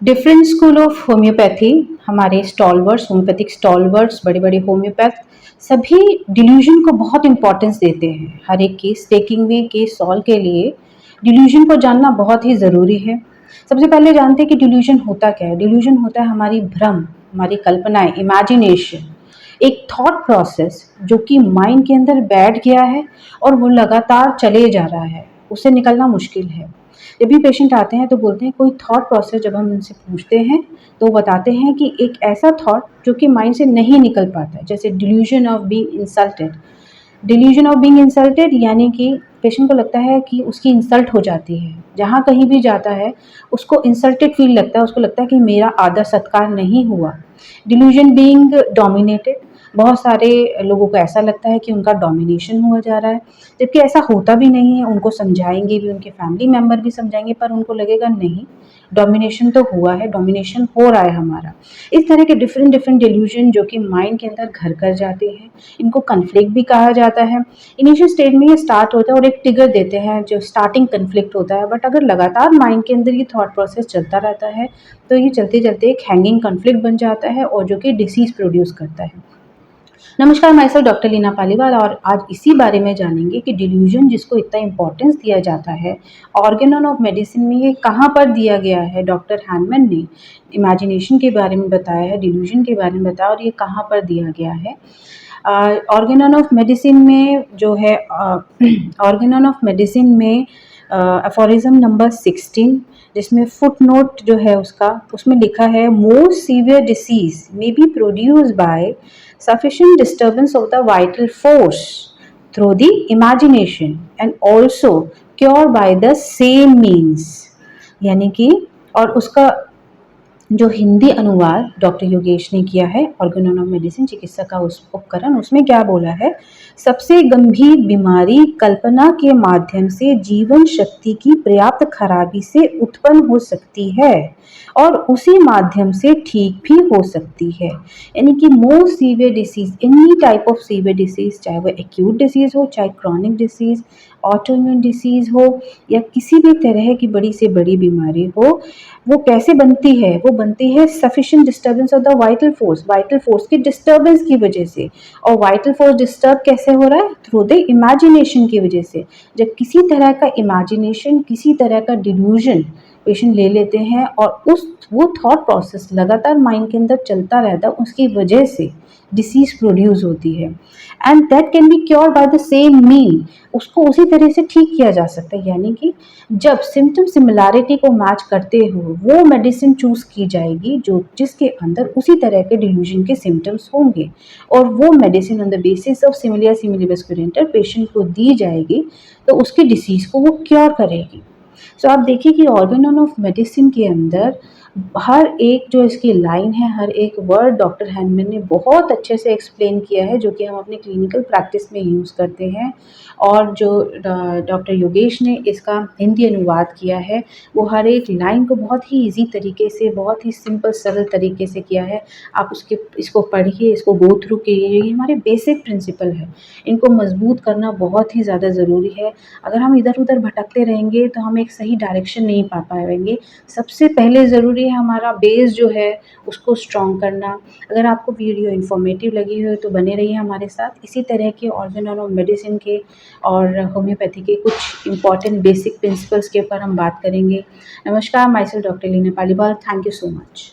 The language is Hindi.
डिफरेंट स्कूल ऑफ होम्योपैथी, हमारे स्टॉलवर्ड्स, होम्योपैथिक स्टॉलवर्ड्स, बड़े बड़े होम्योपैथ सभी डिल्यूजन को बहुत इंपॉर्टेंस देते हैं। हर एक केस टेकिंग में, केस सॉल्व के लिए डिल्यूजन को जानना बहुत ही ज़रूरी है। सबसे पहले जानते हैं कि डिल्यूजन होता क्या है। डिल्यूजन होता है हमारी भ्रम, हमारी कल्पनाएं, इमेजिनेशन, एक थॉट प्रोसेस जो कि माइंड के अंदर बैठ गया है और वो लगातार चले जा रहा है, उससे निकलना मुश्किल है। जब भी पेशेंट आते हैं तो बोलते हैं कोई थॉट प्रोसेस, जब हम उनसे पूछते हैं तो वो बताते हैं कि एक ऐसा थॉट जो कि माइंड से नहीं निकल पाता है, जैसे delusion of being insulted. Delusion of being insulted यानी कि पेशेंट को लगता है कि उसकी इंसल्ट हो जाती है, जहाँ कहीं भी जाता है उसको इंसल्टेड फील लगता है, उसको लगता है कि मेरा आदर सत्कार नहीं हुआ। डिल्यूजन बीइंग डोमिनेटेड, बहुत सारे लोगों को ऐसा लगता है कि उनका डोमिनेशन हुआ जा रहा है, जबकि ऐसा होता भी नहीं है। उनको समझाएंगे भी, उनके फैमिली मेम्बर भी समझाएंगे, पर उनको लगेगा नहीं, डोमिनेशन तो हुआ है, डोमिनेशन हो रहा है हमारा। इस तरह के डिफरेंट डिफरेंट डिल्यूजन जो कि माइंड के अंदर घर कर जाते हैं, इनको कन्फ्लिक्ट भी कहा जाता है। इनिशियल स्टेज में ये स्टार्ट होता है और एक ट्रिगर देते हैं जो स्टार्टिंग कन्फ्लिक्ट होता है, बट अगर लगातार माइंड के अंदर ये थॉट प्रोसेस चलता रहता है तो ये चलते चलते एक हैंगिंग कन्फ्लिक्ट बन जाता है और जो कि डिसीज प्रोड्यूस करता है। नमस्कार, मैं सेल्फ डॉक्टर लीना पालीवाल और आज इसी बारे में जानेंगे कि डिल्यूजन जिसको इतना इम्पोर्टेंस दिया जाता है ऑर्गेनन ऑफ मेडिसिन में, ये कहाँ पर दिया गया है। डॉक्टर हैनमन ने इमेजिनेशन के बारे में बताया है, डिल्यूजन के बारे में बताया, और ये कहाँ पर दिया गया है। ऑर्गेनन ऑफ मेडिसिन में जो है ऑर्गेनन ऑफ मेडिसिन में एफोरिज्म नंबर 16, जिसमें फुट नोट जो है उसमें लिखा है most severe disease may be produced by sufficient disturbance of the vital force through the imagination and also cure by the same means। यानी कि, और उसका जो हिंदी अनुवाद डॉक्टर योगेश ने किया है ऑर्गेनन ऑफ मेडिसिन, चिकित्सा का उस उपकरण, उसमें क्या बोला है, सबसे गंभीर बीमारी कल्पना के माध्यम से जीवन शक्ति की पर्याप्त खराबी से उत्पन्न हो सकती है और उसी माध्यम से ठीक भी हो सकती है। यानी कि most severe disease, any type of severe disease, चाहे वो एक्यूट डिसीज हो, चाहे क्रॉनिक डिसीज, ऑटोइम्यून डिसीज हो, या किसी भी तरह की बड़ी से बड़ी बीमारी हो, वो कैसे बनती है, वो बनती है sufficient disturbance of the vital force, vital force की डिस्टर्बेंस की वजह से। और वाइटल फोर्स डिस्टर्ब कैसे हो रहा है, थ्रू द इमेजिनेशन की वजह से। जब किसी तरह का इमेजिनेशन, किसी तरह का डिल्यूजन पेशेंट ले लेते हैं और वो थॉट प्रोसेस लगातार माइंड के अंदर चलता रहता है, उसकी वजह से डिसीज प्रोड्यूस होती है। And that can be cure by the same mean, उसको उसी तरह से ठीक किया जा सकता है। यानी कि जब सिम्टम सिमिलैरिटी को मैच करते हो वो मेडिसिन चूज की जाएगी जो जिसके अंदर उसी तरह के डिल्यूजन के सिम्टम्स होंगे, और वो medicine on the basis of सिमिलियर सिमिलिबस्कुरेंटर पेशेंट को दी जाएगी, तो उसकी डिसीज को वो क्योर करेगी। सो आप देखिए कि ऑर्गेनन ऑफ मेडिसिन के अंदर हर एक जो इसकी लाइन है, हर एक वर्ड डॉक्टर हैनमन ने बहुत अच्छे से एक्सप्लेन किया है, जो कि हम अपने क्लिनिकल प्रैक्टिस में यूज़ करते हैं। और जो डॉक्टर योगेश ने इसका हिंदी अनुवाद किया है, वो हर एक लाइन को बहुत ही इजी तरीके से, बहुत ही सिंपल सरल तरीके से किया है। आप इसको पढ़िए, इसको गो थ्रू कीजिए। ये हमारे बेसिक प्रिंसिपल है, इनको मजबूत करना बहुत ही ज़्यादा ज़रूरी है। अगर हम इधर उधर भटकते रहेंगे तो हम एक सही डायरेक्शन नहीं पा पाएंगे। सबसे पहले ज़रूरी है हमारा बेस जो है उसको स्ट्रॉन्ग करना। अगर आपको वीडियो इन्फॉर्मेटिव लगी हो तो बने रहिए हमारे साथ। इसी तरह के ऑर्गेनन ऑफ मेडिसिन के और होम्योपैथी के कुछ इंपॉर्टेंट बेसिक प्रिंसिपल्स के ऊपर हम बात करेंगे। नमस्कार, myself doctor Leena Paliwal. Thank you so much.